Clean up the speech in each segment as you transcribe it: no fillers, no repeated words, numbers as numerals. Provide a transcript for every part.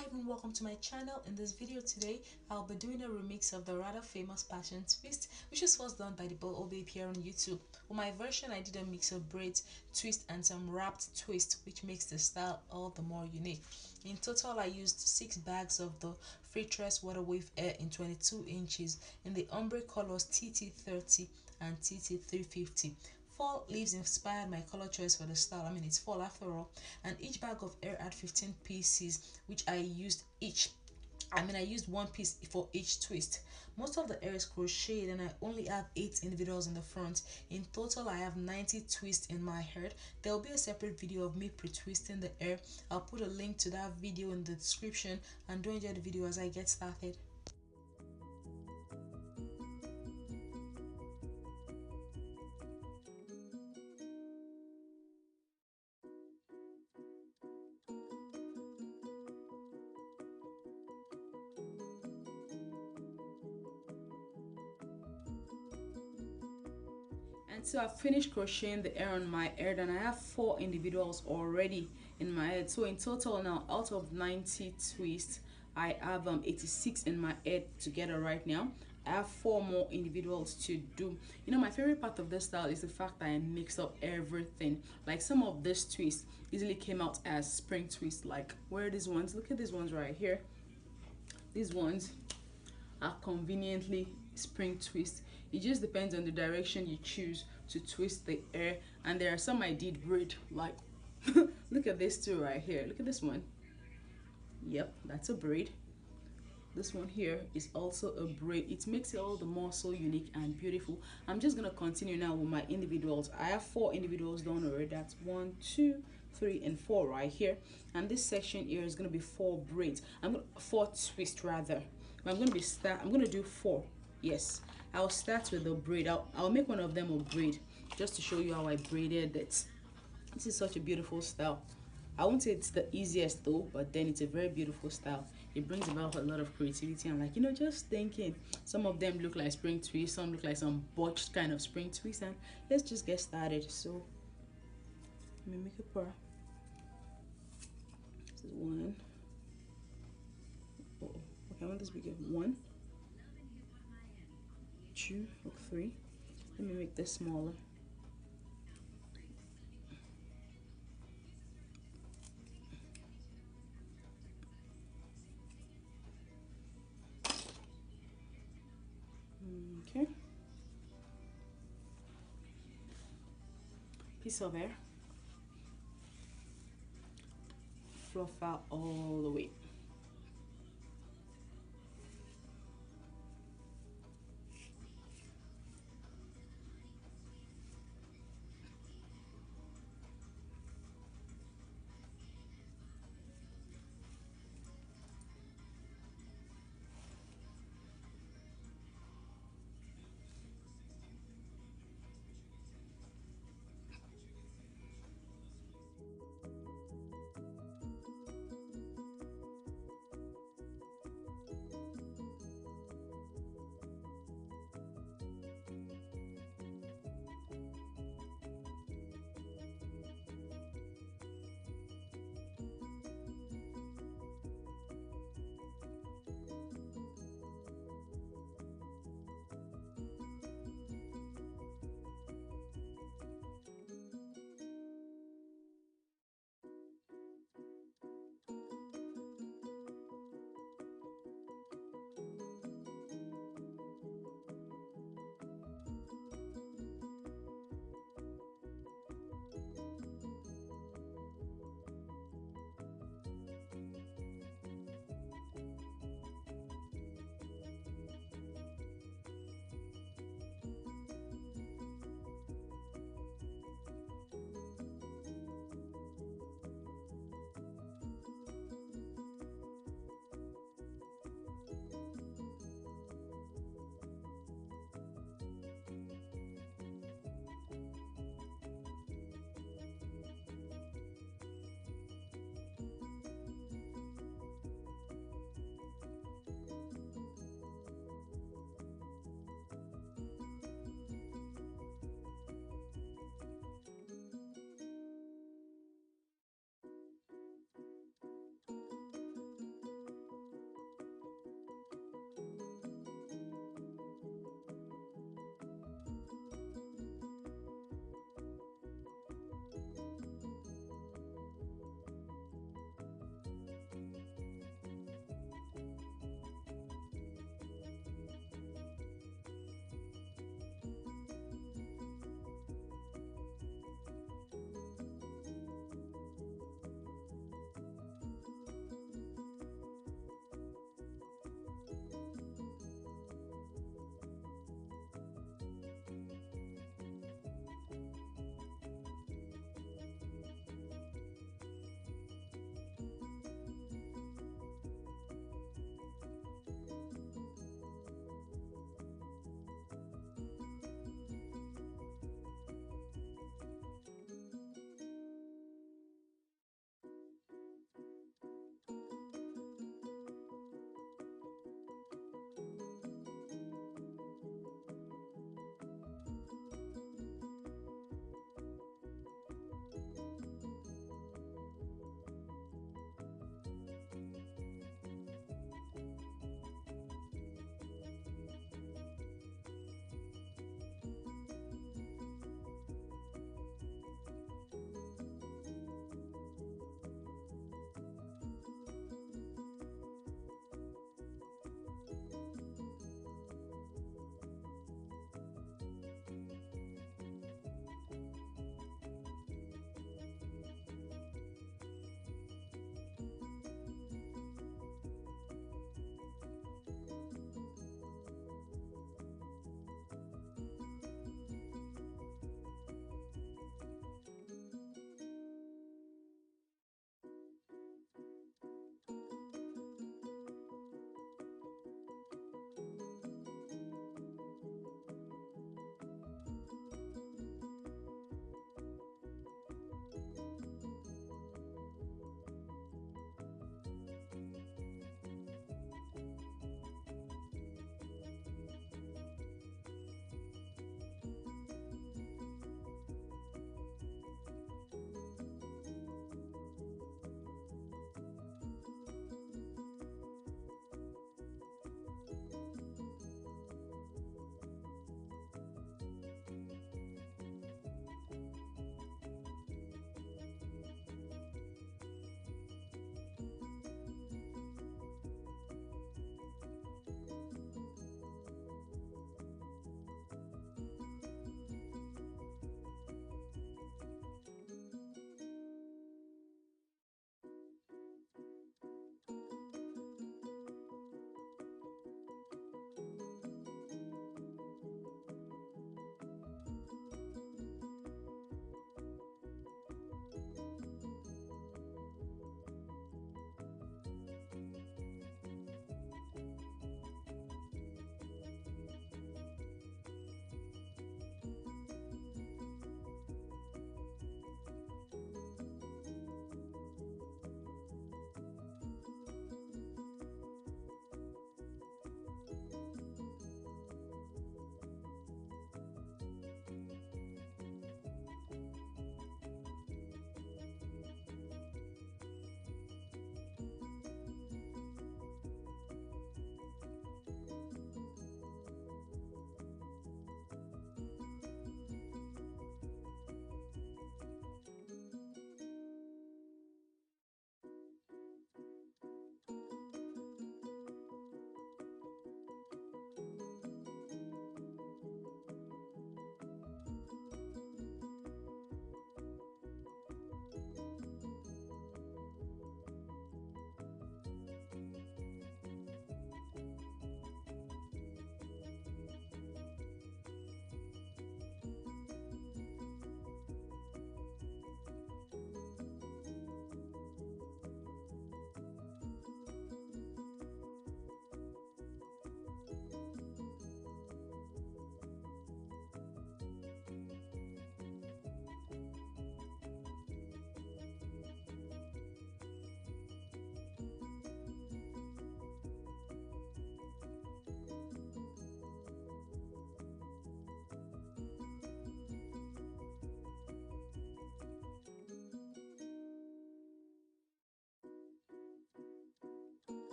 Hi and welcome to my channel. In this video today, I'll be doing a remix of the rather famous Passion Twist, which was first done by the Bold Old Babe here on YouTube. For my version, I did a mix of braids, twist and some wrapped twist, which makes the style all the more unique. In total, I used 6 bags of the freetress water wave air in 22 inches in the ombre colors TT30 and TT350. Fall leaves inspired my color choice for the style. It's fall after all. And each bag of air had 15 pieces, which I used I used one piece for each twist. Most of the air is crocheted and I only have 8 individuals in the front. In total, I have 90 twists in my head. There will be a separate video of me pre-twisting the air. I'll put a link to that video in the description, and do enjoy the video as I get started. And so I've finished crocheting the air on my head, and I have 4 individuals already in my head. So in total now, out of 90 twists, I have 86 in my head together right now. I have 4 more individuals to do. My favorite part of this style is the fact that I mix up everything. Like some of this twist easily came out as spring twist. Like where are these ones? Look at these ones right here. These ones are conveniently spring twist. It just depends on the direction you choose to twist the air. And there are some I did braid, like look at this two right here. Look at this one. Yep, that's a braid. This one here is also a braid. It makes it all the more so unique and beautiful. I'm just gonna continue now with my individuals. I have 4 individuals done already. That's 1, 2, 3 and 4 right here. And this section here is gonna be 4 braids. 4 twists rather. I'm gonna do 4. Yes, I'll start with the braid. I'll make one of them a braid just to show you how I braided it. This is such a beautiful style. I won't say it's the easiest though, but then it's a very beautiful style. It brings about a lot of creativity and just thinking. Some of them look like spring twists, some look like some botched kind of spring twists, and let's just get started. So let me make a pair. This is 1. Oh, okay, I want this bigger. 1, 2, or 3. Let me make this smaller. Okay. Piece of hair. Fluff out all the way.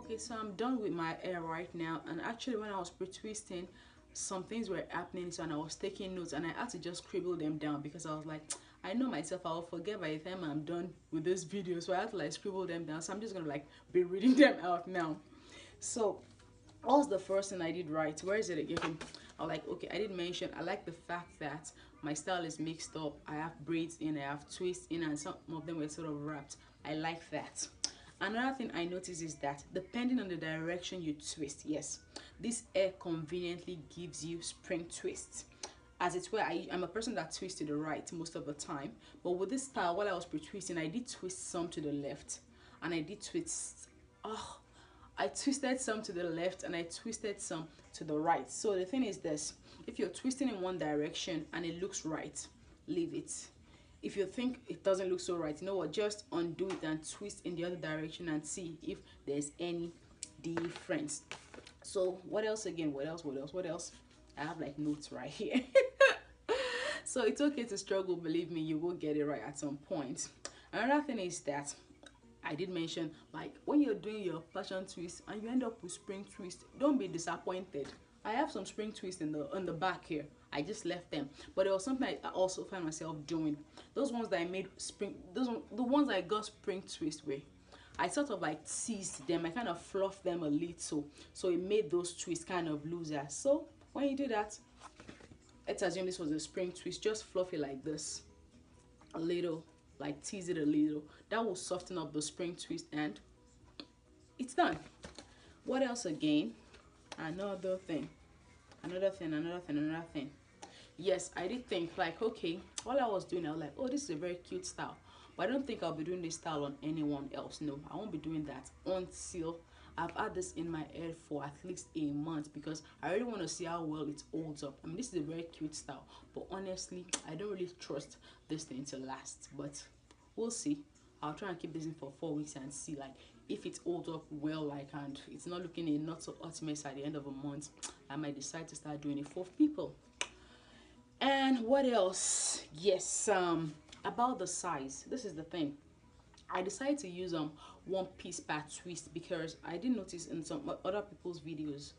Okay, so I'm done with my hair right now, and actually when I was pre-twisting, some things were happening, so and I was taking notes, and I had to just scribble them down because I was like, I know myself, I will forget by the time I'm done with this video, so I had to like scribble them down. So I'm just gonna like be reading them out now. So what was the first thing I did right? Where is it again? I like, okay, I did mention I like the fact that my style is mixed up. I have braids in, I have twists in, and some of them were sort of wrapped. I like that. Another thing I notice is that depending on the direction you twist, yes, this hair conveniently gives you spring twists. As it's where I'm a person that twists to the right most of the time, but with this style, while I was pre-twisting, I did twist some to the left, and I did twist. Oh, I twisted some to the left and I twisted some to the right. So the thing is this: if you're twisting in one direction and it looks right, leave it. If you think it doesn't look so right, you know what, just undo it and twist in the other direction and see if there's any difference. So what else again? What else? I have like notes right here. So it's okay to struggle, believe me, you will get it right at some point. Another thing is that I did mention, like, when you're doing your passion twist and you end up with spring twist, don't be disappointed. I have some spring twist in the back here. I just left them, but there was something I also found myself doing. Those ones that I made spring, the ones I got spring twist with, I sort of like teased them. I kind of fluffed them a little, so it made those twists kind of looser. So when you do that, let's assume this was a spring twist, just fluff it like this, a little, like tease it a little. That will soften up the spring twist, and it's done. What else again? Another thing. Yes, I did think like, okay, all I was doing, I was like, oh, this is a very cute style, but I don't think I'll be doing this style on anyone else. No, I won't be doing that until I've had this in my hair for at least a month, because I really want to see how well it holds up. I mean, this is a very cute style, but honestly, I don't really trust this thing to last, but we'll see. I'll try and keep this in for 4 weeks and see like if it holds up well, like, and it's not looking a not so hot mess at the end of a month. I might decide to start doing it for people. And what else? Yes, about the size, this is the thing. I decided to use one piece per twist because I did notice in some other people's videos,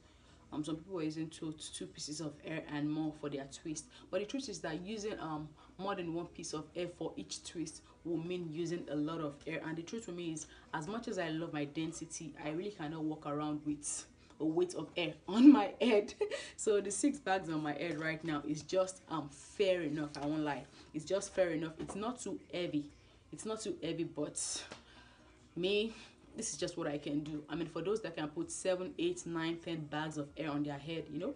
some people were using two pieces of hair and more for their twist. But the truth is that using more than one piece of hair for each twist will mean using a lot of hair. And the truth for me is, as much as I love my density, I really cannot walk around with a weight of hair on my head. So the 6 bags on my head right now is just fair enough. I won't lie, it's just fair enough. It's not too heavy, but me, this is just what I can do. I mean, for those that can put 7, 8, 9, 10 bags of hair on their head, you know,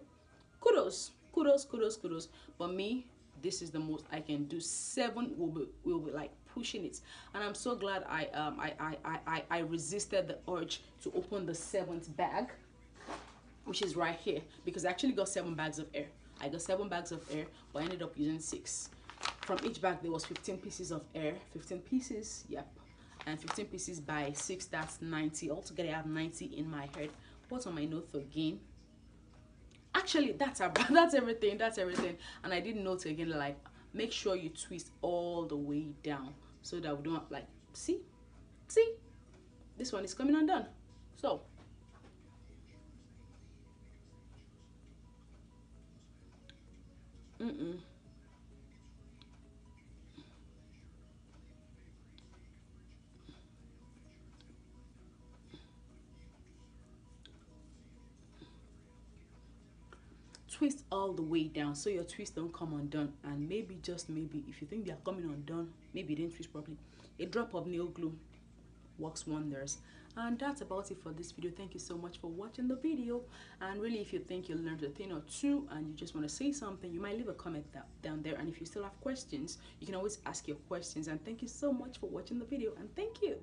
kudos. But me, this is the most I can do. 7 will be like pushing it, and I'm so glad I resisted the urge to open the 7th bag, which is right here, because I actually got 7 bags of hair. I got 7 bags of hair, but I ended up using 6. From each bag there was 15 pieces of hair. 15 pieces, yep. And 15 pieces by 6, that's 90. Altogether I have 90 in my head. What's on my notes again? Actually, that's everything. And I did note again, like, make sure you twist all the way down so that we don't, like, see, this one is coming undone. So twist all the way down so your twists don't come undone. And maybe, just maybe, if you think they are coming undone, maybe you didn't twist properly, a drop of nail glue works wonders. And that's about it for this video. Thank you so much for watching the video. And really, if you think you learned a thing or two and you just want to say something, you might leave a comment down there. And if you still have questions, you can always ask your questions. And thank you so much for watching the video, and thank you.